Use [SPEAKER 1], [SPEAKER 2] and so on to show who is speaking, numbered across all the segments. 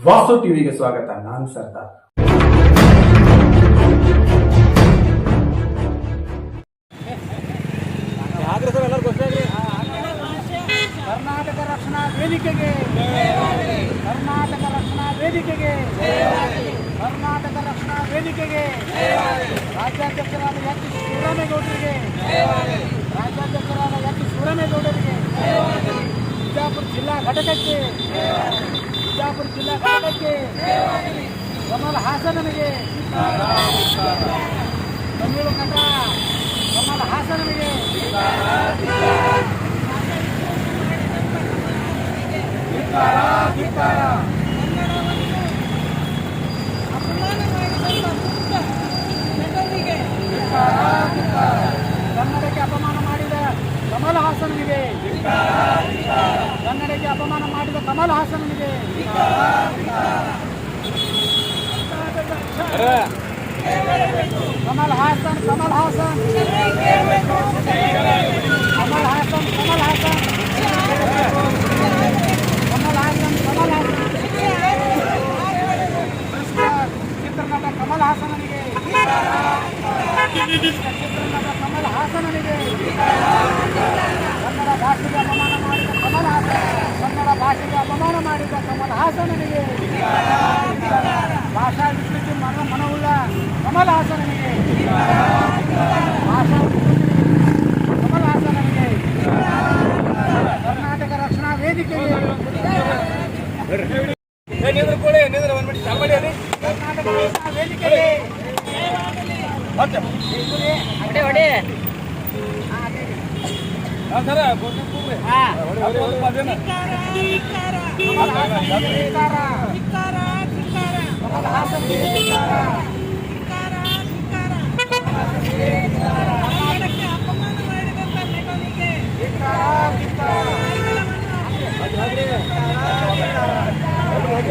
[SPEAKER 1] ವಾಸು ಟಿವಿಗೆ ಸ್ವಾಗತ. ನಾನು ಸರ್ದಾರ್.
[SPEAKER 2] ಕರ್ನಾಟಕ ರಕ್ಷಣಾ ವೇದಿಕೆಗೆ, ಕರ್ನಾಟಕ ರಕ್ಷಣಾ ವೇದಿಕೆಗೆ, ಕರ್ನಾಟಕ ರಕ್ಷಣಾ ವೇದಿಕೆಗೆ, ರಾಜ್ಯಾಧ್ಯಕ್ಷರಾದ ಎಚ್ ಶಿವರಾಮೇಗೌಡರಿಗೆ, ರಾಜ್ಯಾಧ್ಯಕ್ಷರಾದ ಎಚ್ ಶಿವರಾಮೇಗೌಡರಿಗೆ, ಬಿಜಾಪುರ ಜಿಲ್ಲಾ ಘಟಕಕ್ಕೆ, ಬಿಜಾಪುರ ಜಿಲ್ಲಾ ಘಟಕಕ್ಕೆ, ಕಮಲ್ ಹಾಸನನಿಗೆ, ತಮಿಳು ನಟ ಕಮಲ್ ಹಾಸನನಿಗೆ, ಕನ್ನಡಕ್ಕೆ ಅಪಮಾನ ಮಾಡಿದ ಕಮಲ್ ಹಾಸನನಿಗೆ, ಕನ್ನಡಕ್ಕೆ ಅಪಮಾನ ಮಾಡಿದ ಕಮಲ್ ಹಾಸನನಿಗೆ, ಕಮಲ್ ಹಾಸನ್, ಕಮಲ್ ಹಾಸನ್, ಕಮಲ್ ಹಾಸನ್, ಕಮಲ್ ಹಾಸನ್, ಕಮಲ್ ಹಾಸನ್, ಕಮಲ್ ಹಾಸನ್, ಚಿತ್ರನಟ ಕಮಲ್ ಹಾಸನನಿಗೆ, ಚಿತ್ರನಟ ಕಮಲ್ ಹಾಸನನಿಗೆ, ಕನ್ನಡ ಭಾಷೆಗೆ ಅಪಮಾನ ಮಾಡಿದ ಕಮಲ್ ಹಾಸನ್, ಕನ್ನಡ ಭಾಷೆಗೆ ಅಪಮಾನ ಮಾಡಿದ ಕಮಲ್ ಹಾಸನನಿಗೆ, ಭಾಷಾ ವಿಕೃತಿ ಮನವುಳ್ಳ ಕಮಲ್ ಹಾಸನನಿಗೆ, ಭಾಷಾ ಕಮಲ್ ಹಾಸನನಿಗೆ, ಕರ್ನಾಟಕ ರಕ್ಷಣಾ ವೇದಿಕೆಗೆ, ಕರ್ನಾಟಕ ರಕ್ಷಣಾ ವೇದಿಕೆಗೆ, ಕಮಲ್ ಹಾಸನನಿಗೆ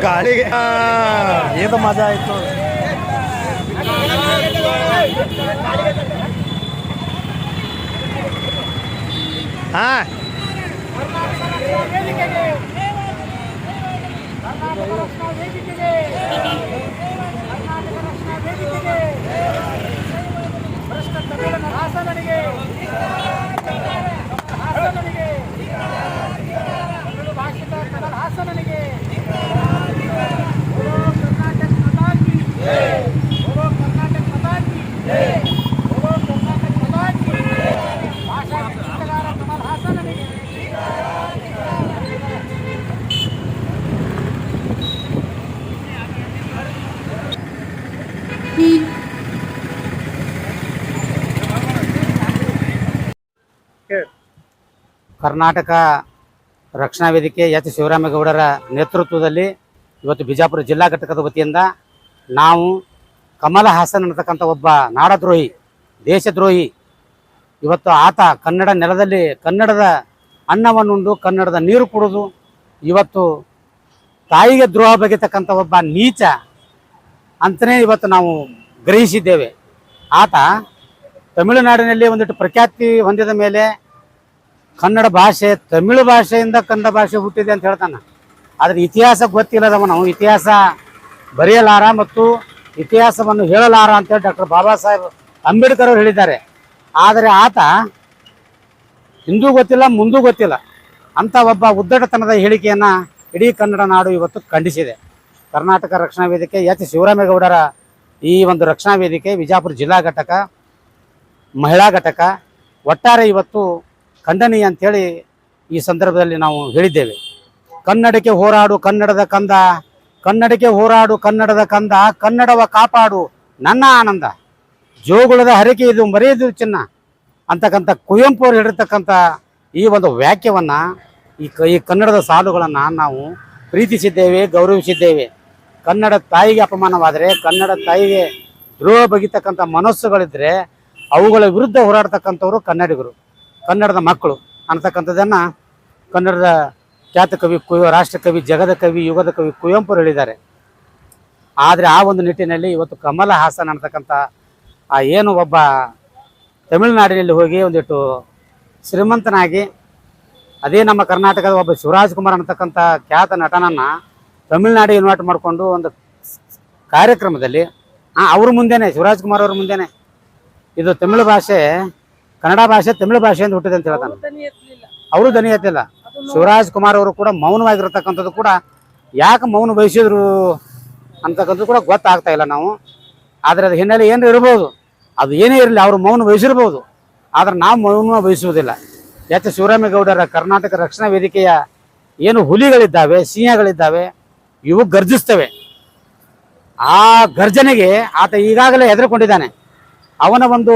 [SPEAKER 3] ಗಾಳಿಗೆ ಏನು ಮಜಾ ಆಯ್ತು. ಹಾ
[SPEAKER 2] ಭ್ರಷ್ಟ ತಮಿಳಿನ ಹಾಸನನಿಗೆ, ಹಾಸನನಿಗೆ, ತಮಿಳು ಭಾಷಿಕ ಕಮಲ್ ಹಾಸನನಿಗೆ, ಬೋಲೋ ಕರ್ನಾಟಕ ಮತಾಕಿ, ಬೋಲೋ ಕರ್ನಾಟಕ ಮತಾಕಿ, ಬೋಲೋ ಕರ್ನಾಟಕ ಮತಾಕಿ, ಭಾಷಾ ಚಿತ್ರಗಾರ ಕಮಲ್ ಹಾಸನನಿಗೆ, ಕರ್ನಾಟಕ ರಕ್ಷಣಾ ವೇದಿಕೆ ಎಚ್ ಶಿವರಾಮೇಗೌಡರ ನೇತೃತ್ವದಲ್ಲಿ ಇವತ್ತು ಬಿಜಾಪುರ ಜಿಲ್ಲಾ ಘಟಕದ ವತಿಯಿಂದ ನಾವು ಕಮಲ್ ಹಾಸನ್ ಅನ್ನತಕ್ಕಂಥ ಒಬ್ಬ ನಾಡದ್ರೋಹಿ, ದೇಶದ್ರೋಹಿ, ಇವತ್ತು ಆತ ಕನ್ನಡ ನೆಲದಲ್ಲಿ ಕನ್ನಡದ ಅನ್ನವನ್ನುಂಡು ಕನ್ನಡದ ನೀರು ಕುಡಿದು ಇವತ್ತು ತಾಯಿಗೆ ದ್ರೋಹ ಬಗೆತಕ್ಕಂಥ ಒಬ್ಬ ನೀಚ ಅಂತಲೇ ಇವತ್ತು ನಾವು ಗ್ರಹಿಸಿದ್ದೇವೆ. ಆತ ತಮಿಳುನಾಡಿನಲ್ಲಿ ಒಂದಿಟ್ಟು ಪ್ರಖ್ಯಾತಿ ಹೊಂದಿದ ಮೇಲೆ ಕನ್ನಡ ಭಾಷೆ ತಮಿಳು ಭಾಷೆಯಿಂದ ಕನ್ನಡ ಭಾಷೆ ಹುಟ್ಟಿದೆ ಅಂತ ಹೇಳ್ತಾನೆ. ಆದರೆ ಇತಿಹಾಸ ಗೊತ್ತಿಲ್ಲದವ ನಾವು ಇತಿಹಾಸ ಬರೆಯಲಾರ ಮತ್ತು ಇತಿಹಾಸವನ್ನು ಹೇಳಲಾರ ಅಂತೇಳಿ ಡಾಕ್ಟರ್ ಬಾಬಾ ಸಾಹೇಬ್ ಅಂಬೇಡ್ಕರ್ ಅವರು ಹೇಳಿದ್ದಾರೆ. ಆದರೆ ಆತ ಹಿಂದೂ ಗೊತ್ತಿಲ್ಲ ಮುಂದೂ ಗೊತ್ತಿಲ್ಲ ಅಂತ ಒಬ್ಬ ಉದ್ದಟತನದ ಹೇಳಿಕೆಯನ್ನು ಇಡೀ ಕನ್ನಡ ನಾಡು ಇವತ್ತು ಖಂಡಿಸಿದೆ. ಕರ್ನಾಟಕ ರಕ್ಷಣಾ ವೇದಿಕೆ ಎಚ್ ಶಿವರಾಮೇಗೌಡರ ಈ ಒಂದು ರಕ್ಷಣಾ ವೇದಿಕೆ ಬಿಜಾಪುರ ಜಿಲ್ಲಾ ಘಟಕ, ಮಹಿಳಾ ಘಟಕ ಒಟ್ಟಾರೆ ಇವತ್ತು ಖಂಡನೀಯ ಅಂಥೇಳಿ ಈ ಸಂದರ್ಭದಲ್ಲಿ ನಾವು ಹೇಳಿದ್ದೇವೆ. ಕನ್ನಡಕ್ಕೆ ಹೋರಾಡು ಕನ್ನಡದ ಕಂದ, ಕನ್ನಡಕ್ಕೆ ಹೋರಾಡು ಕನ್ನಡದ ಕಂದ, ಕನ್ನಡವ ಕಾಪಾಡು ನನ್ನ ಆನಂದ, ಜೋಗುಳದ ಹರಕೆ ಇದು ಮರೆಯದು ಚಿನ್ನ ಅಂತಕ್ಕಂಥ ಕುವೆಂಪು ಅವರು ಹೇಳಿರ್ತಕ್ಕಂಥ ಈ ಒಂದು ವಾಕ್ಯವನ್ನು ಈ ಕನ್ನಡದ ಸಾಲುಗಳನ್ನು ನಾವು ಪ್ರೀತಿಸಿದ್ದೇವೆ, ಗೌರವಿಸಿದ್ದೇವೆ. ಕನ್ನಡ ತಾಯಿಗೆ ಅಪಮಾನವಾದರೆ, ಕನ್ನಡ ತಾಯಿಗೆ ದ್ರೋಹ ಬಗೆತಕ್ಕಂಥ ಮನಸ್ಸುಗಳಿದ್ದರೆ ಅವುಗಳ ವಿರುದ್ಧ ಹೋರಾಡ್ತಕ್ಕಂಥವ್ರು ಕನ್ನಡಿಗರು, ಕನ್ನಡದ ಮಕ್ಕಳು ಅನ್ನತಕ್ಕಂಥದ್ದನ್ನು ಕನ್ನಡದ ಖ್ಯಾತ ಕವಿ ರಾಷ್ಟ್ರಕವಿ, ಜಗದ ಕವಿ, ಯುಗದ ಕವಿ ಕುವೆಂಪು ಹೇಳಿದ್ದಾರೆ. ಆದರೆ ಆ ಒಂದು ನಿಟ್ಟಿನಲ್ಲಿ ಇವತ್ತು ಕಮಲ್ ಹಾಸನ್ ಅಂತಕ್ಕಂಥ ಏನು ಒಬ್ಬ ತಮಿಳುನಾಡಿನಲ್ಲಿ ಹೋಗಿ ಒಂದಿಟ್ಟು ಶ್ರೀಮಂತನಾಗಿ ಅದೇ ನಮ್ಮ ಕರ್ನಾಟಕದ ಒಬ್ಬ ಶಿವರಾಜ್ ಕುಮಾರ್ ಅಂತಕ್ಕಂಥ ಖ್ಯಾತ ನಟನನ್ನು ತಮಿಳ್ನಾಡು ಇನ್ವೈಟ್ ಮಾಡಿಕೊಂಡು ಒಂದು ಕಾರ್ಯಕ್ರಮದಲ್ಲಿ ಅವ್ರ ಮುಂದೆನೆ ಶಿವರಾಜ್ ಕುಮಾರ್ ಅವ್ರ ಮುಂದೆನೆ ಇದು ತಮಿಳು ಭಾಷೆ ಕನ್ನಡ ಭಾಷೆ ತಮಿಳು ಭಾಷೆ ಅಂತ ಹುಟ್ಟಿದೆ ಅಂತ ಹೇಳ್ತಾನೆ. ಅವರು ದನಿ ಎತ್ತಿಲ್ಲ. ಶಿವರಾಜ್ ಕುಮಾರ್ ಅವರು ಕೂಡ ಮೌನವಾಗಿರತಕ್ಕಂಥದ್ದು ಕೂಡ ಯಾಕೆ ಮೌನ ವಹಿಸಿದ್ರು ಅಂತಕ್ಕಂಥದ್ದು ಕೂಡ ಗೊತ್ತಾಗ್ತಾ ಇಲ್ಲ ನಾವು. ಆದರೆ ಅದು ಹಿನ್ನೆಲೆ ಏನು ಇರ್ಬೋದು, ಅದು ಏನೇ ಇರಲಿ ಅವರು ಮೌನ ವಹಿಸಿರ್ಬೋದು, ಆದ್ರೆ ನಾವು ಮೌನ ವಹಿಸುವುದಿಲ್ಲ. ಎಚ್ ಶಿವರಾಮೇಗೌಡರ ಕರ್ನಾಟಕ ರಕ್ಷಣಾ ವೇದಿಕೆಯ ಏನು ಹುಲಿಗಳಿದ್ದಾವೆ, ಸಿಂಹಗಳಿದ್ದಾವೆ, ಇವು ಗರ್ಜಿಸ್ತವೆ. ಆ ಗರ್ಜನೆಗೆ ಆತ ಈಗಾಗಲೇ ಹೆದರಿಕೊಂಡಿದ್ದಾನೆ. ಅವನ ಒಂದು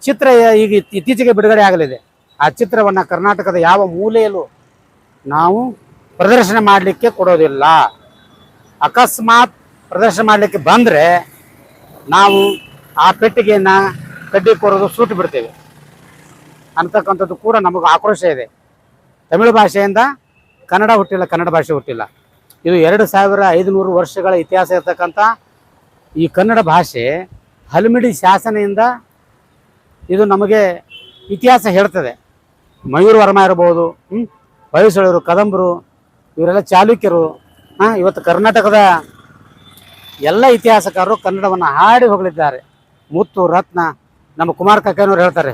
[SPEAKER 2] ಚಿತ್ರ ಈಗ ಇತ್ತೀಚೆಗೆ ಬಿಡುಗಡೆ ಆಗಲಿದೆ. ಆ ಚಿತ್ರವನ್ನು ಕರ್ನಾಟಕದ ಯಾವ ಮೂಲೆಯಲ್ಲೂ ನಾವು ಪ್ರದರ್ಶನ ಮಾಡಲಿಕ್ಕೆ ಕೊಡೋದಿಲ್ಲ. ಅಕಸ್ಮಾತ್ ಪ್ರದರ್ಶನ ಮಾಡಲಿಕ್ಕೆ ಬಂದರೆ ನಾವು ಆ ಪೆಟ್ಟಿಗೆಯನ್ನು ಕಡ್ಡಿ ಕೊರೋದು ಸುಟ್ಟು ಬಿಡ್ತೇವೆ ಅಂತಕ್ಕಂಥದ್ದು ಕೂಡ ನಮಗೆ ಆಕ್ರೋಶ ಇದೆ. ತಮಿಳು ಭಾಷೆಯಿಂದ ಕನ್ನಡ ಹುಟ್ಟಿಲ್ಲ, ಕನ್ನಡ ಭಾಷೆ ಹುಟ್ಟಿಲ್ಲ. ಇದು 2500 ವರ್ಷಗಳ ಇತಿಹಾಸ ಇರತಕ್ಕಂಥ ಈ ಕನ್ನಡ ಭಾಷೆ ಹಲ್ಮಿಡಿ ಶಾಸನದಿಂದ ಇದು ನಮಗೆ ಇತಿಹಾಸ ಹೇಳ್ತದೆ. ಮಯೂರ ವರ್ಮ ಇರ್ಬೋದು, ಹೊಯ್ಸಳರು, ಕದಂಬರು, ಇವರೆಲ್ಲ ಚಾಲುಕ್ಯರು. ಇವತ್ತು ಕರ್ನಾಟಕದ ಎಲ್ಲ ಇತಿಹಾಸಕಾರರು ಕನ್ನಡವನ್ನು ಹಾಡಿ ಹೋಗಲಿದ್ದಾರೆ. ಮುತ್ತು ರತ್ನ ನಮ್ಮ ಕುಮಾರ ಕಕ್ಕಯ್ಯನವ್ರು ಹೇಳ್ತಾರೆ.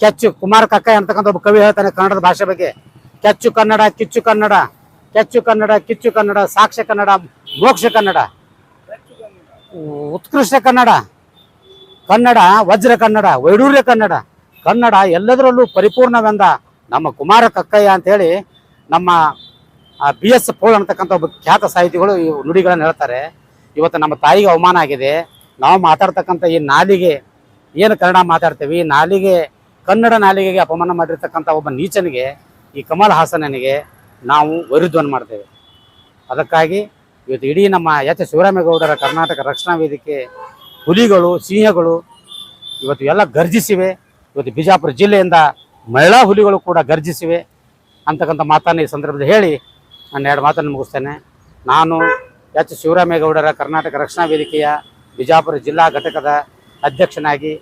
[SPEAKER 2] ಕೆಚ್ಚು ಕುಮಾರ ಕಕ್ಕಯ್ಯ ಅಂತಕ್ಕಂಥ ಒಬ್ಬ ಕವಿ ಹೇಳ್ತಾನೆ ಕನ್ನಡದ ಭಾಷೆ ಬಗ್ಗೆ. ಕೆಚ್ಚು ಕನ್ನಡ, ಕಿಚ್ಚು ಕನ್ನಡ, ಕೆಚ್ಚು ಕನ್ನಡ, ಕಿಚ್ಚು ಕನ್ನಡ, ಸಾಕ್ಷ್ಯ ಕನ್ನಡ, ಮೋಕ್ಷ ಕನ್ನಡ, ಉತ್ಕೃಷ್ಟ ಕನ್ನಡ, ಕನ್ನಡ ವಜ್ರ ಕನ್ನಡ, ವೈಡೂರ್ಯ ಕನ್ನಡ, ಕನ್ನಡ ಎಲ್ಲದರಲ್ಲೂ ಪರಿಪೂರ್ಣವೆಂದ ನಮ್ಮ ಕುಮಾರ ಕಕ್ಕಯ್ಯ ಅಂತೇಳಿ ನಮ್ಮ BS ಪೋಳ್ ಅಂತಕ್ಕಂಥ ಒಬ್ಬ ಖ್ಯಾತ ಸಾಹಿತಿಗಳು ಈ ನುಡಿಗಳನ್ನು ಹೇಳ್ತಾರೆ. ಇವತ್ತು ನಮ್ಮ ತಾಯಿಗೆ ಅವಮಾನ ಆಗಿದೆ. ನಾವು ಮಾತಾಡ್ತಕ್ಕಂಥ ಈ ನಾಲಿಗೆ ಏನು ಕನ್ನಡ ಮಾತಾಡ್ತೇವೆ, ಈ ನಾಲಿಗೆ ಕನ್ನಡ ನಾಲಿಗೆಗೆ ಅಪಮಾನ ಮಾಡಿರ್ತಕ್ಕಂಥ ಒಬ್ಬ ನೀಚನಿಗೆ, ಈ ಕಮಲ್ ಹಾಸನನಿಗೆ ನಾವು ವೈರುಧ್ಯವನ್ನು ಮಾಡ್ತೇವೆ. ಅದಕ್ಕಾಗಿ ಇವತ್ತು ಇಡೀ ನಮ್ಮ ಎಚ್ ಶಿವರಾಮೇಗೌಡರ ಕರ್ನಾಟಕ ರಕ್ಷಣಾ ವೇದಿಕೆ ಹುಲಿಗಳು, ಸಿಂಹಗಳು ಇವತ್ತು ಎಲ್ಲ ಗರ್ಜಿಸಿವೆ. ಇವತ್ತು ಬಿಜಾಪುರ ಜಿಲ್ಲೆಯಿಂದ ಮಹಿಳಾ ಹುಲಿಗಳು ಕೂಡ ಗರ್ಜಿಸಿವೆ ಅಂತಕ್ಕಂಥ ಮಾತನ್ನು ಈ ಸಂದರ್ಭದಲ್ಲಿ ಹೇಳಿ ನಾನು 2 ಮಾತನ್ನು ಮುಗಿಸ್ತೇನೆ. ನಾನು ಎಚ್ ಶಿವರಾಮೇಗೌಡರ ಕರ್ನಾಟಕ ರಕ್ಷಣಾ ವೇದಿಕೆಯ ಬಿಜಾಪುರ ಜಿಲ್ಲಾ ಘಟಕದ ಅಧ್ಯಕ್ಷನಾಗಿ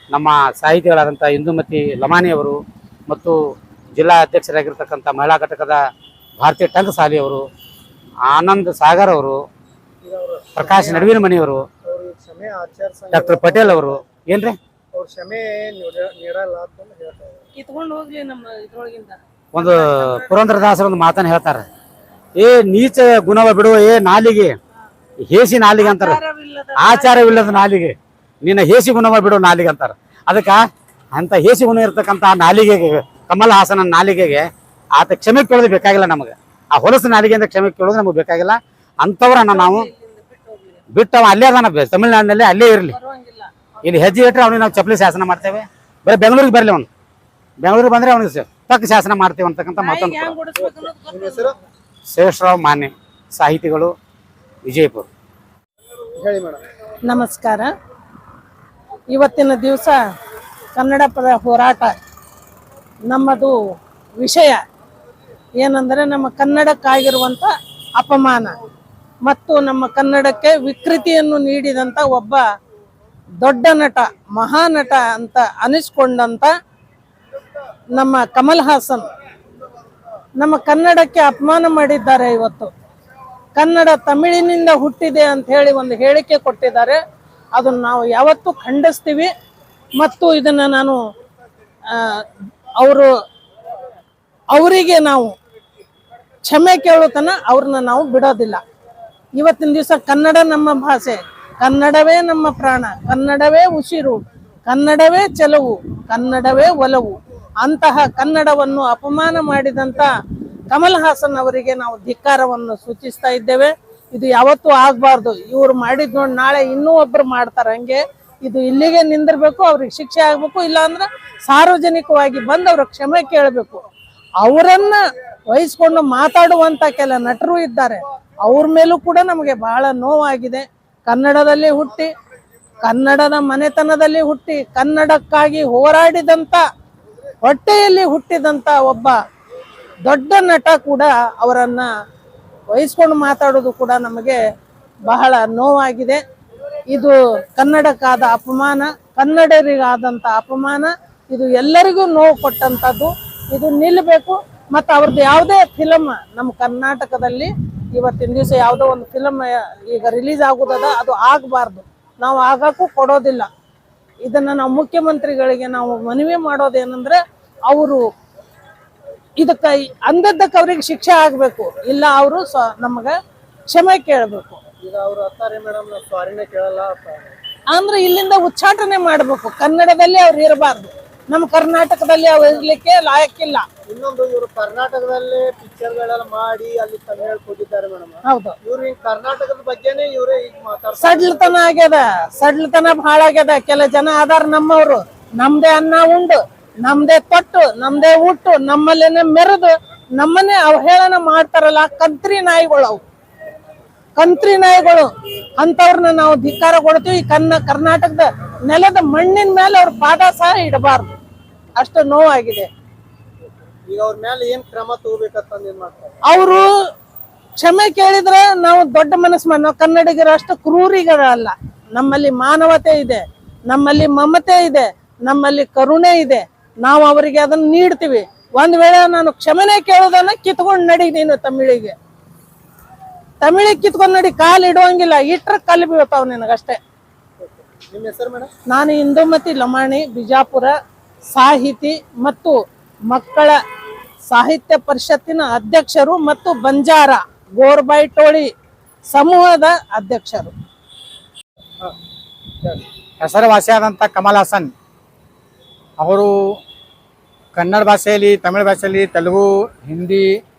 [SPEAKER 2] ನಮ್ಮ ಸಾಹಿತಿಗಳಾದಂಥ ಇಂದುಮತಿ ಲಮಾನಿಯವರು ಮತ್ತು ಜಿಲ್ಲಾ ಅಧ್ಯಕ್ಷರಾಗಿರ್ತಕ್ಕಂಥ ಮಹಿಳಾ ಘಟಕದ ಭಾರತೀಯ ಟಂಕಸಾಲಿಯವರು, ಆನಂದ್ ಸಾಗರ್ ಅವರು, ಪ್ರಕಾಶ್ ನಡುವಿನ ಮನೆಯವರು, ಡಾಕ್ಟರ್ ಪಟೇಲ್ ಅವರು ಏನ್ರಿ ಒಂದು ಪುರಂದರದಾಸರ ಒಂದು ಮಾತನ್ನು ಹೇಳ್ತಾರೆ. ನೀಚ ಗುಣವ ಬಿಡುವ ನಾಲಿಗೆ, ಹೇಸಿ ನಾಲಿಗೆ ಅಂತಾರ. ಆಚಾರವಿಲ್ಲದ ನಾಲಿಗೆ, ನಿನ್ನ ಹೇಸಿ ಗುಣವ ಬಿಡುವ ನಾಲಿಗೆ ಅಂತಾರ. ಅದಕ್ಕೆ ಅಂತ ಹೇಸಿ ಗುಣ ಇರ್ತಕ್ಕಂಥ ನಾಲಿಗೆಗೆ, ಕಮಲ್ ಹಾಸನ ನಾಲಿಗೆಗೆ ಆತ ಕ್ಷಮೆ ಕೇಳೋದು ಬೇಕಾಗಿಲ್ಲ ನಮಗೆ. ಆ ಹೊಲಸು ನಾಲಿಗೆಯಿಂದ ಕ್ಷಮೆ ಕೇಳೋದು ನಮಗೆ ಬೇಕಾಗಿಲ್ಲ. ಅಂಥವ್ರನ್ನ ನಾವು ಬಿಟ್ಟವ ಅಲ್ಲೇ ಅದಾನ, ತಮಿಳ್ನಾಡಿನಲ್ಲಿ ಅಲ್ಲೇ ಇರಲಿ. ಇಲ್ಲಿ ಹೆಜ್ಜೆ ಇಟ್ಟರೆ ಅವನಿಗೆ ನಾವು ಚಪ್ಪಲಿ ಶಾಸನ ಮಾಡ್ತೇವೆ. ಬರೀ ಬೆಂಗಳೂರಿಗೆ ಬರಲಿ, ಅವನು ಬೆಂಗಳೂರಿಗೆ ಬಂದರೆ ಅವನಿಗೆ ತಕ್ಕ ಶಾಸನ ಮಾಡ್ತೇವೆ ಅಂತಕ್ಕಂಥ ಮಾತನ್ನು ಶೇಷರಾವ್ ಮಾನ್ಯ ಸಾಹಿತಿಗಳು, ವಿಜಯಪುರ.
[SPEAKER 4] ನಮಸ್ಕಾರ. ಇವತ್ತಿನ ದಿವಸ ಕನ್ನಡ ಪದ ಹೋರಾಟ ನಮ್ಮದು ವಿಷಯ ಏನಂದರೆ ನಮ್ಮ ಕನ್ನಡಕ್ಕಾಗಿರುವಂಥ ಅಪಮಾನ ಮತ್ತು ನಮ್ಮ ಕನ್ನಡಕ್ಕೆ ವಿಕೃತಿಯನ್ನು ನೀಡಿದಂಥ ಒಬ್ಬ ದೊಡ್ಡ ನಟ, ಮಹಾನಟ ಅಂತ ಅನಿಸ್ಕೊಂಡಂಥ ನಮ್ಮ ಕಮಲ್ ಹಾಸನ್ ನಮ್ಮ ಕನ್ನಡಕ್ಕೆ ಅಪಮಾನ ಮಾಡಿದ್ದಾರೆ. ಇವತ್ತು ಕನ್ನಡ ತಮಿಳಿನಿಂದ ಹುಟ್ಟಿದೆ ಅಂತ ಹೇಳಿ ಒಂದು ಹೇಳಿಕೆ ಕೊಟ್ಟಿದ್ದಾರೆ. ಅದನ್ನು ನಾವು ಯಾವತ್ತೂ ಖಂಡಿಸ್ತೀವಿ. ಮತ್ತು ಇದನ್ನು ನಾನು ಅವರಿಗೆ ನಾವು ಕ್ಷಮೆ ಕೇಳುತ್ತನ ಅವ್ರನ್ನ ನಾವು ಬಿಡೋದಿಲ್ಲ. ಇವತ್ತಿನ ದಿವಸ ಕನ್ನಡ ನಮ್ಮ ಭಾಷೆ, ಕನ್ನಡವೇ ನಮ್ಮ ಪ್ರಾಣ, ಕನ್ನಡವೇ ಉಸಿರು, ಕನ್ನಡವೇ ಚೆಲುವು, ಕನ್ನಡವೇ ಒಲವು. ಅಂತಹ ಕನ್ನಡವನ್ನು ಅಪಮಾನ ಮಾಡಿದಂಥ ಕಮಲ್ ಹಾಸನ್ ಅವರಿಗೆ ನಾವು ಧಿಕ್ಕಾರವನ್ನು ಸೂಚಿಸ್ತಾ ಇದ್ದೇವೆ. ಇದು ಯಾವತ್ತೂ ಆಗಬಾರ್ದು. ಇವ್ರು ಮಾಡಿದ್ ನೋಡಿ ನಾಳೆ ಇನ್ನೂ ಒಬ್ರು ಮಾಡ್ತಾರೆ. ಹಂಗೆ ಇದು ಇಲ್ಲಿಗೆ ನಿಂದಿರ್ಬೇಕು, ಅವ್ರಿಗೆ ಶಿಕ್ಷೆ ಆಗ್ಬೇಕು. ಇಲ್ಲಾಂದ್ರೆ ಸಾರ್ವಜನಿಕವಾಗಿ ಬಂದು ಅವ್ರ ಕ್ಷಮೆ ಕೇಳಬೇಕು. ಅವರನ್ನ ವಹಿಸ್ಕೊಂಡು ಮಾತಾಡುವಂತ ಕೆಲ ನಟರು ಇದ್ದಾರೆ. ಅವ್ರ ಮೇಲೂ ಕೂಡ ನಮಗೆ ಬಹಳ ನೋವಾಗಿದೆ. ಕನ್ನಡದಲ್ಲಿ ಹುಟ್ಟಿ, ಕನ್ನಡದ ಮನೆತನದಲ್ಲಿ ಹುಟ್ಟಿ, ಕನ್ನಡಕ್ಕಾಗಿ ಹೋರಾಡಿದಂತ, ಹೊಟ್ಟೆಯಲ್ಲಿ ಹುಟ್ಟಿದಂತ ಒಬ್ಬ ದೊಡ್ಡ ನಟ ಕೂಡ ಅವರನ್ನ ವಹಿಸ್ಕೊಂಡು ಮಾತಾಡೋದು ಕೂಡ ನಮಗೆ ಬಹಳ ನೋವಾಗಿದೆ. ಇದು ಕನ್ನಡಕ್ಕಾದ ಅಪಮಾನ, ಕನ್ನಡರಿಗಾದಂಥ ಅಪಮಾನ. ಇದು ಎಲ್ಲರಿಗೂ ನೋವು ಕೊಟ್ಟಂಥದ್ದು. ಇದು ನಿಲ್ಲಬೇಕು. ಮತ್ತು ಅವ್ರದ್ದು ಯಾವುದೇ ಫಿಲಮ್ ನಮ್ಮ ಕರ್ನಾಟಕದಲ್ಲಿ ಇವತ್ತಿನ ದಿವಸ ಯಾವುದೋ ಒಂದು ಫಿಲಮ್ ಈಗ ರಿಲೀಸ್ ಆಗೋದದ ಅದು ಆಗಬಾರ್ದು, ನಾವು ಆಗಕ್ಕೂ ಕೊಡೋದಿಲ್ಲ. ಇದನ್ನ ನಾವು ಮುಖ್ಯಮಂತ್ರಿಗಳಿಗೆ ನಾವು ಮನವಿ ಮಾಡೋದೇನಂದ್ರೆ ಅವರು ಇದಕ್ಕೆ ಅಂದದ್ದಕ್ಕೆ ಅವ್ರಿಗೆ ಶಿಕ್ಷೆ ಆಗ್ಬೇಕು, ಇಲ್ಲ ಅವರು ನಮಗೆ ಕ್ಷಮೆ ಕೇಳಬೇಕು.
[SPEAKER 3] ಈಗ ಅವ್ರು ಅತ್ತಾರೆ ಮೇಡಮ್, ನಾವು ಸಾರಿನೇ ಕೇಳಲ್ಲ
[SPEAKER 4] ಅಂದ್ರೆ ಇಲ್ಲಿಂದ ಉಚ್ಚಾಟನೆ ಮಾಡ್ಬೇಕು, ಕನ್ನಡದಲ್ಲಿ ಅವ್ರು ಇರಬಾರ್ದು. ನಮ್ಮ ಕರ್ನಾಟಕದಲ್ಲಿ ಅವ್ರು ಇರ್ಲಿಕ್ಕೆ ಲಾಯಕ್ಕಿಲ್ಲ.
[SPEAKER 3] ಇನ್ನೊಂದು, ಇವರು ಕರ್ನಾಟಕದಲ್ಲೇ ಪಿಕ್ಚರ್ಗಳೆಲ್ಲ ಮಾಡಿ ಅಲ್ಲಿ ತಮಿಳ್ ಹೋಗಿದ್ದಾರೆ ಮೇಡಮ್.
[SPEAKER 4] ಹೌದು,
[SPEAKER 3] ಇವ್ರು ಈ ಕರ್ನಾಟಕದ ಬಗ್ಗೆನೇ ಇವರೇ ಈಗ ಮಾತಾಡ್ತಾರೆ.
[SPEAKER 4] ಸಡ್ಲತನ ಆಗ್ಯದ, ಸಡ್ಲತನ ಬಹಳ ಆಗ್ಯದ. ಕೆಲ ಜನ ಆಧಾರ ನಮ್ಮವ್ರು, ನಮ್ದೇ ಅನ್ನ ಉಂಡು, ನಮ್ದೇ ತೊಟ್ಟು, ನಮ್ದೇ ಉಟ್ಟು, ನಮ್ಮಲ್ಲೇನೆ ಮೆರೆದು ನಮ್ಮನ್ನೇ ಅವಹೇಳನ ಮಾಡ್ತಾರಲ್ಲ ಕಂತ್ರಿ ನಾಯಿಗಳು, ಅವು ಕಂತ್ರಿ ನಾಯಿಗಳು. ಅಂತವ್ರನ್ನ ನಾವು ಧಿಕ್ಕಾರ ಕೊಡ್ತೀವಿ. ಕರ್ನಾಟಕದ ನೆಲದ ಮಣ್ಣಿನ ಮೇಲೆ ಅವ್ರ ಪಾದ ಸಹ ಇಡಬಾರ್ದು, ಅಷ್ಟು ನೋವಾಗಿದೆ.
[SPEAKER 3] ಈಗ ಅವ್ರ ಮೇಲೆ ಏನ್ ಕ್ರಮ ತಗೋಬೇಕಂತ ಏನ್ ಮಾಡ್ತಾರೆ?
[SPEAKER 4] ಅವರು ಕ್ಷಮೆ ಕೇಳಿದ್ರೆ ನಾವು ದೊಡ್ಡ ಮನಸ್ಸು ಮಾಡಿ, ನಾವು ಕನ್ನಡಿಗರು ಅಷ್ಟು ಕ್ರೂರಿಗಳಲ್ಲ. ನಮ್ಮಲ್ಲಿ ಮಾನವತೆ ಇದೆ, ನಮ್ಮಲ್ಲಿ ಮಮತೆ ಇದೆ, ನಮ್ಮಲ್ಲಿ ಕರುಣೆ ಇದೆ. ನಾವು ಅವರಿಗೆ ಅದನ್ನ ನೀಡ್ತೀವಿ. ಒಂದ್ ವೇಳೆ ನಾನು ಕ್ಷಮೆನೆ ಕೇಳೋದನ್ನ ಕಿತ್ಕೊಂಡ್ ನಡಿ, ನೀನು ತಮಿಳಿಗೆ ಕಿತ್ಕೊಂಡ್ ನಡಿ, ಕಾಲು ಇಡುವಂಗಿಲ್ಲ, ಇಟ್ರ ಕಲ್ಲು ಬೀಳ್ತಾವ್ ನಿನಗಷ್ಟೇ.
[SPEAKER 3] ನಿಮ್ಮ ಹೆಸರು ಮೇಡಮ್?
[SPEAKER 4] ನಾನು ಇಂದುಮತಿ ಲಮಾಣಿ, ಬಿಜಾಪುರ ಸಾಹಿತಿ ಮತ್ತು ಮಕ್ಕಳ ಸಾಹಿತ್ಯ ಪರಿಷತ್ತಿನ ಅಧ್ಯಕ್ಷರು ಮತ್ತು ಬಂಜಾರ ಗೋರ್ಬಾಯಿ ಟೋಳಿ ಸಮೂಹದ ಅಧ್ಯಕ್ಷರು.
[SPEAKER 2] ಹೆಸರುವಾಸಿಯಾದಂಥ ಕಮಲ್ ಹಾಸನ್ ಅವರು ಕನ್ನಡ ಭಾಷೆಯಲ್ಲಿ, ತಮಿಳು ಭಾಷೆಯಲ್ಲಿ, ತೆಲುಗು, ಹಿಂದಿ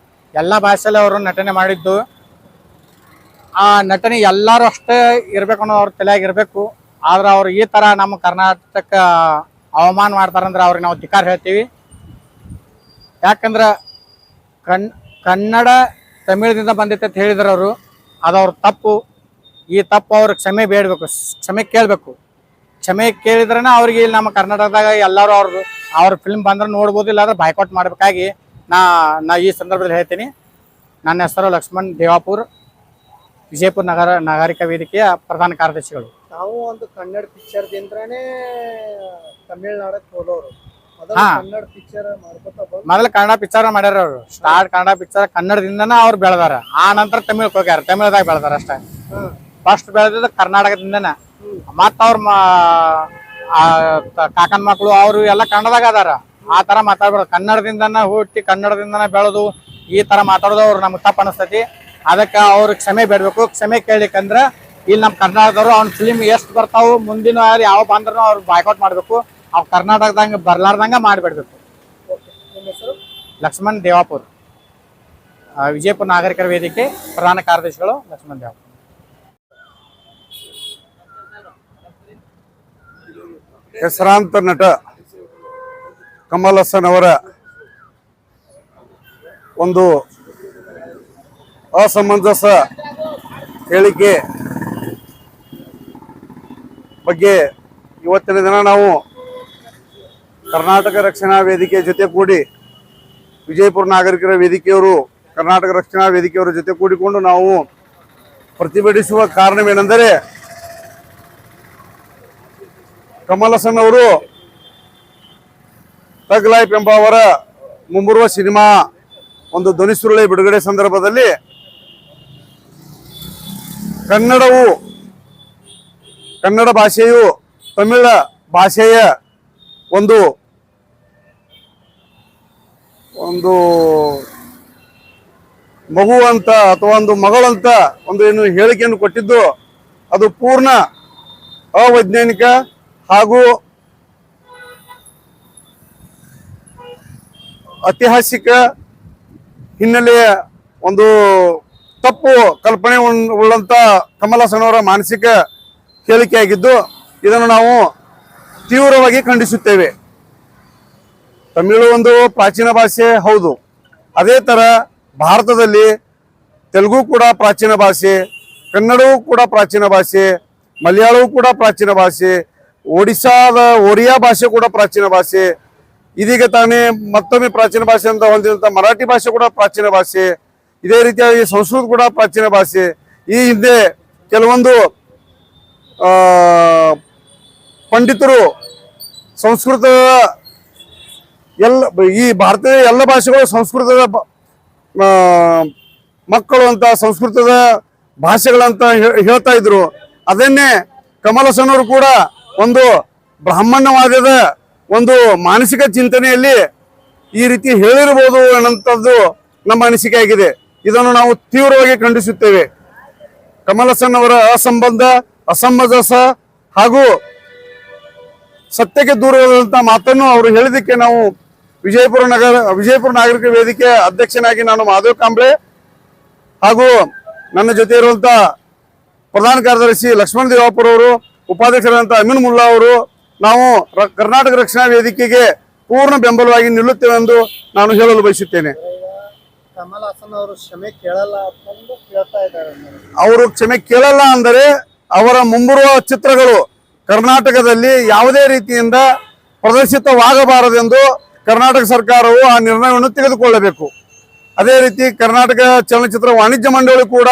[SPEAKER 2] ಎಲ್ಲ ಭಾಷೆಯಲ್ಲಿ ಅವರು ನಟನೆ ಮಾಡಿದ್ದು. ಆ ನಟನೆ ಎಲ್ಲರೂ ಅಷ್ಟೇ ಇರಬೇಕು ಅನ್ನೋ ಅವ್ರ ತಲೆಯಾಗಿ ಇರಬೇಕು. ಆದ್ರೆ ಅವ್ರು ಈ ಥರ ನಮ್ಮ ಕರ್ನಾಟಕ ಅವಮಾನ ಮಾಡ್ತಾರಂದ್ರೆ ಅವ್ರಿಗೆ ನಾವು ಧಿಕ್ಕಾರ ಹೇಳ್ತೀವಿ. ಯಾಕಂದ್ರೆ ಕನ್ನಡ ತಮಿಳದಿಂದ ಬಂದೈತೆ ಅಂತ ಹೇಳಿದ್ರು ಅವರು, ಅದು ಅವ್ರ ತಪ್ಪು. ಈ ತಪ್ಪು ಅವ್ರಿಗೆ ಕ್ಷಮೆ ಬೇಡಬೇಕು, ಕ್ಷಮೆ ಕೇಳಬೇಕು. ಕ್ಷಮೆ ಕೇಳಿದ್ರೇ ಅವ್ರಿಗೆ ಇಲ್ಲಿ ನಮ್ಮ ಕರ್ನಾಟಕದಾಗ ಎಲ್ಲರೂ ಅವ್ರ ಫಿಲ್ಮ್ ಬಂದ್ರೆ ನೋಡ್ಬೋದು, ಇಲ್ಲಾಂದ್ರೆ ಬಾಯ್ಕಾಟ್ ಮಾಡಬೇಕಾಗಿ ನಾ ಈ ಸಂದರ್ಭದಲ್ಲಿ ಹೇಳ್ತೀನಿ. ನನ್ನ ಹೆಸರು ಲಕ್ಷ್ಮಣ್ ದೇವಾಪುರ್, ವಿಜಯಪುರ ನಾಗರಿಕ ವೇದಿಕೆಯ ಪ್ರಧಾನ ಕಾರ್ಯದರ್ಶಿಗಳು.
[SPEAKER 3] ನಾವು ಒಂದು ಕನ್ನಡ ಪಿಕ್ಚರ್ದಿಂದ್ರನೇ ತಮಿಳ್ನಾಡಕ್ಕೆ ಹೋದವರು. ಕನ್ನಡ ಪಿಕ್ಚರ್
[SPEAKER 2] ಮೊದಲು ಕನ್ನಡ ಪಿಕ್ಚರ್ ಮಾಡ್ಯಾರ ಅವರು. ಸ್ಟಾರ್ಟ್ ಕನ್ನಡ ಪಿಕ್ಚರ್ ಕನ್ನಡದಿಂದನ ಅವ್ರು ಬೆಳೆದಾರ. ಆ ನಂತರ ತಮಿಳ್ಗೆ ಹೋಗ್ಯಾರ, ತಮಿಳ್ದಾಗ ಬೆಳೆದಾರ ಅಷ್ಟೇ. ಫಸ್ಟ್ ಬೆಳೆದಿದ್ದು ಕರ್ನಾಟಕದಿಂದನ. ಮತ್ತ ಅವ್ರ ಕಾಕನ ಮಕ್ಕಳು ಅವರು ಎಲ್ಲ ಕನ್ನಡದಾಗ ಅದಾರ. ಆ ತರ ಮಾತಾಡ್ಬಾರ್ದು. ಕನ್ನಡದಿಂದನ ಹುಟ್ಟಿ ಕನ್ನಡದಿಂದನ ಬೆಳೆದು ಈ ತರ ಮಾತಾಡೋದು ಅವ್ರು ನಮ್ಗೆ ತಪ್ಪು ಅನಿಸ್ತೈತಿ. ಅದಕ್ಕೆ ಅವ್ರು ಕ್ಷಮೆ ಬೇಡ್ಬೇಕು. ಕ್ಷಮೆ ಕೇಳಲಿಕ್ಕಂದ್ರೆ ಇಲ್ಲಿ ನಮ್ಮ ಕರ್ನಾಟಕದವರು ಅವ್ನ ಫಿಲ್ಮ್ ಎಷ್ಟು ಬರ್ತಾವು, ಮುಂದಿನ ಯಾವ ಬಂದ್ರೂ ಅವ್ರು ಬಾಯ್ಕಾಟ್ ಮಾಡ್ಬೇಕು. ಅವ್ ಕರ್ನಾಟಕದಂಗ ಬರ್ಲಾರ್ದಂಗ ಮಾಡಿಬಿಡ್ಬೇಕು. ಲಕ್ಷ್ಮಣ್ ದೇವಾಪುರ್, ವಿಜಯಪುರ ನಾಗರಿಕರ ವೇದಿಕೆ ಪ್ರಧಾನ ಕಾರ್ಯದರ್ಶಿಗಳು ಲಕ್ಷ್ಮಣ್ ದೇವಾಪುರ್.
[SPEAKER 5] ಹೆಸರಾಂತ ನಟ ಕಮಲ್ ಹಾಸನ್ ಅವರ ಒಂದು ಅಸಮಂಜಸ ಹೇಳಿಕೆ ಬಗ್ಗೆ ಇವತ್ತಿನ ದಿನ ನಾವು ಕರ್ನಾಟಕ ರಕ್ಷಣಾ ವೇದಿಕೆ ಜೊತೆ ಕೂಡಿ, ವಿಜಯಪುರ ನಾಗರಿಕರ ವೇದಿಕೆಯವರು ಕರ್ನಾಟಕ ರಕ್ಷಣಾ ವೇದಿಕೆಯವರ ಜೊತೆ ಕೂಡಿಕೊಂಡು ನಾವು ಪ್ರತಿಭಟಿಸುವ ಕಾರಣವೇನೆಂದರೆ, ಕಮಲ್ ಹಾಸನ್ ಅವರು ಥಗ್ ಲೈಫ್ ಎಂಬ ಅವರ ಮುಂಬರುವ ಸಿನಿಮಾ ಒಂದು ಧ್ವನಿ ಸುರುಳಿ ಬಿಡುಗಡೆ ಸಂದರ್ಭದಲ್ಲಿ ಕನ್ನಡ ಭಾಷೆಯು ತಮಿಳ ಭಾಷೆಯ ಒಂದು ಮಗು ಅಂತ ಅಥವಾ ಒಂದು ಮಗಳಂತ ಒಂದು ಏನು ಹೇಳಿಕೆಯನ್ನು ಕೊಟ್ಟಿದ್ದು, ಅದು ಪೂರ್ಣ ಅವೈಜ್ಞಾನಿಕ ಹಾಗೂ ಐತಿಹಾಸಿಕ ಹಿನ್ನೆಲೆಯ ಒಂದು ತಪ್ಪು ಕಲ್ಪನೆ ಉಳ್ಳಂತ ಕಮಲ್ ಹಾಸನ್ ಅವರ ಮಾನಸಿಕ ಹೇಳಿಕೆಯಾಗಿದ್ದು, ಇದನ್ನು ನಾವು ತೀವ್ರವಾಗಿ ಖಂಡಿಸುತ್ತೇವೆ. ತಮಿಳು ಒಂದು ಪ್ರಾಚೀನ ಭಾಷೆ ಹೌದು. ಅದೇ ತರ ಭಾರತದಲ್ಲಿ ತೆಲುಗು ಕೂಡ ಪ್ರಾಚೀನ ಭಾಷೆ, ಕನ್ನಡವೂ ಕೂಡ ಪ್ರಾಚೀನ ಭಾಷೆ, ಮಲಯಾಳವೂ ಕೂಡ ಪ್ರಾಚೀನ ಭಾಷೆ, ಒಡಿಯಾ ಭಾಷೆ ಕೂಡ ಪ್ರಾಚೀನ ಭಾಷೆ. ಇದೀಗ ತಾನೇ ಮತ್ತೊಮ್ಮೆ ಪ್ರಾಚೀನ ಭಾಷೆ ಅಂತ ಹೊಂದಿದಂತ ಮರಾಠಿ ಭಾಷೆ ಕೂಡ ಪ್ರಾಚೀನ ಭಾಷೆ. ಇದೇ ರೀತಿಯಾಗಿ ಸಂಸ್ಕೃತ ಕೂಡ ಪ್ರಾಚೀನ ಭಾಷೆ. ಈ ಹಿಂದೆ ಕೆಲವೊಂದು ಪಂಡಿತರು ಸಂಸ್ಕೃತದ ಈ ಭಾರತೀಯ ಎಲ್ಲ ಭಾಷೆಗಳು ಸಂಸ್ಕೃತದ ಮಕ್ಕಳು ಅಂತ ಸಂಸ್ಕೃತದ ಭಾಷೆಗಳಂತ ಹೇಳ್ತಾ ಇದ್ರು. ಅದನ್ನೇ ಕಮಲ್ ಹಾಸನ್ ಅವರು ಕೂಡ ಒಂದು ಬ್ರಾಹ್ಮಣ್ಯವಾದದ ಒಂದು ಮಾನಸಿಕ ಚಿಂತನೆಯಲ್ಲಿ ಈ ರೀತಿ ಹೇಳಿರಬಹುದು ಅನ್ನೋಂಥದ್ದು ನಮ್ಮ ಅನಿಸಿಕೆ ಆಗಿದೆ. ಇದನ್ನು ನಾವು ತೀವ್ರವಾಗಿ ಖಂಡಿಸುತ್ತೇವೆ. ಕಮಲ್ ಹಾಸನ್ ಅವರ ಅಸಂಬಂಧ, ಅಸಮಂಜಸ ಹಾಗೂ ಸತ್ಯಕ್ಕೆ ದೂರವಾದಂತಹ ಮಾತನ್ನು ಅವರು ಹೇಳಿದಕ್ಕೆ ನಾವು ವಿಜಯಪುರ ನಾಗರಿಕ ವೇದಿಕೆ ಅಧ್ಯಕ್ಷನಾಗಿ ನಾನು ಮಾಧವ್ ಕಾಂಬ್ಳೆ ಹಾಗೂ ನನ್ನ ಜೊತೆ ಇರುವಂತಹ ಪ್ರಧಾನ ಕಾರ್ಯದರ್ಶಿ ಲಕ್ಷ್ಮಣ ದೇವಾಪುರ ಅವರು, ಉಪಾಧ್ಯಕ್ಷರಾದಂತಹ ಅಮೀನ್ ಮುಲ್ಲಾ ಅವರು, ನಾವು ಕರ್ನಾಟಕ ರಕ್ಷಣಾ ವೇದಿಕೆಗೆ ಪೂರ್ಣ ಬೆಂಬಲವಾಗಿ ನಿಲ್ಲುತ್ತೇವೆ ಎಂದು ನಾನು ಹೇಳಲು ಬಯಸುತ್ತೇನೆ.
[SPEAKER 3] ಕಮಲ್ ಹಾಸನ್ ಅವರು ಕ್ಷಮೆ ಕೇಳಲ್ಲ ಅಂತ ಹೇಳ್ತಾ ಇದ್ದಾರೆ.
[SPEAKER 5] ಅವರು ಕ್ಷಮೆ ಕೇಳಲ್ಲ ಅಂದರೆ ಅವರ ಮುಂಬರುವ ಚಿತ್ರಗಳು ಕರ್ನಾಟಕದಲ್ಲಿ ಯಾವುದೇ ರೀತಿಯಿಂದ ಪ್ರದರ್ಶಿತವಾಗಬಾರದೆಂದು ಕರ್ನಾಟಕ ಸರ್ಕಾರವು ಆ ನಿರ್ಣಯವನ್ನು ತೆಗೆದುಕೊಳ್ಳಬೇಕು. ಅದೇ ರೀತಿ ಕರ್ನಾಟಕ ಚಲನಚಿತ್ರ ವಾಣಿಜ್ಯ ಮಂಡಳಿ ಕೂಡ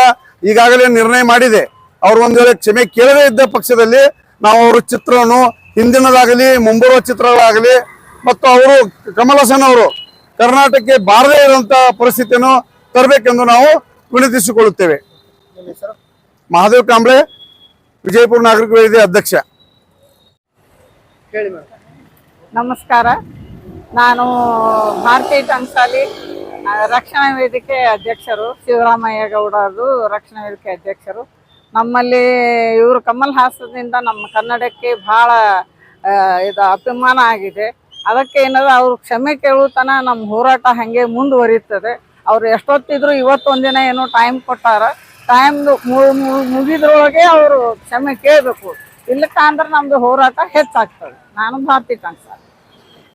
[SPEAKER 5] ಈಗಾಗಲೇ ನಿರ್ಣಯ ಮಾಡಿದೆ. ಅವರು ಒಂದು ವೇಳೆ ಕ್ಷಮೆ ಕೇಳದೇ ಇದ್ದ ಪಕ್ಷದಲ್ಲಿ ನಾವು ಅವರ ಚಿತ್ರವನ್ನು ಹಿಂದಿನದಾಗಲಿ ಮುಂಬರುವ ಚಿತ್ರಗಳಾಗಲಿ ಮತ್ತು ಅವರು ಕಮಲ್ ಹಾಸನ್ ಅವರು ಕರ್ನಾಟಕಕ್ಕೆ ಬಾರದೇ ಇರುವಂತಹ ಪರಿಸ್ಥಿತಿಯನ್ನು ತರಬೇಕೆಂದು ನಾವು ವಿನಂತಿಸಿಕೊಳ್ಳುತ್ತೇವೆ.
[SPEAKER 3] ನಿಮ್ಮ ಹೆಸರು?
[SPEAKER 5] ಮಹಾದೇವ್ ಕಾಂಬ್ಳೆ, ವಿಜಯಪುರ ನಾಗರಿಕ ವೇದಿಕೆ ಅಧ್ಯಕ್ಷ.
[SPEAKER 3] ಹೇಳಿ ಮೇಡಮ್.
[SPEAKER 6] ನಮಸ್ಕಾರ. ನಾನು ಭಾರತಿ ಟಂಸಾಲಿ, ರಕ್ಷಣಾ ವೇದಿಕೆ ಅಧ್ಯಕ್ಷರು. ಶಿವರಾಮಯ್ಯ ಗೌಡರು ರಕ್ಷಣಾ ವೇದಿಕೆ ಅಧ್ಯಕ್ಷರು. ನಮ್ಮಲ್ಲಿ ಇವರು ಕಮಲ್ ಹಾಸನದಿಂದ ನಮ್ಮ ಕನ್ನಡಕ್ಕೆ ಭಾಳ ಇದು ಅಭಿಮಾನ ಆಗಿದೆ. ಅದಕ್ಕೆ ಏನಾದ್ರು ಅವ್ರು ಕ್ಷಮೆ ಕೇಳುತ್ತಾನ ನಮ್ಮ ಹೋರಾಟ ಹಾಗೆ ಮುಂದುವರಿಯುತ್ತದೆ. ಅವ್ರು ಎಷ್ಟೊತ್ತಿದ್ರು ಇವತ್ತೊಂದಿನ ಏನೋ ಟೈಮ್ ಕೊಟ್ಟಾರ. ಟೈಮ್ ಮುಗಿದ್ರೊಳಗೆ ಅವರು ಕ್ಷಮೆ ಕೇಳಬೇಕು. ಇಲ್ಲಕ್ಕ ಅಂದ್ರೆ ನಮ್ದು ಹೋರಾಟ ಹೆಚ್ಚಾಗ್ತದೆ. ನಾನು ಭಾರತಿ ಟಂಸಾಲಿ.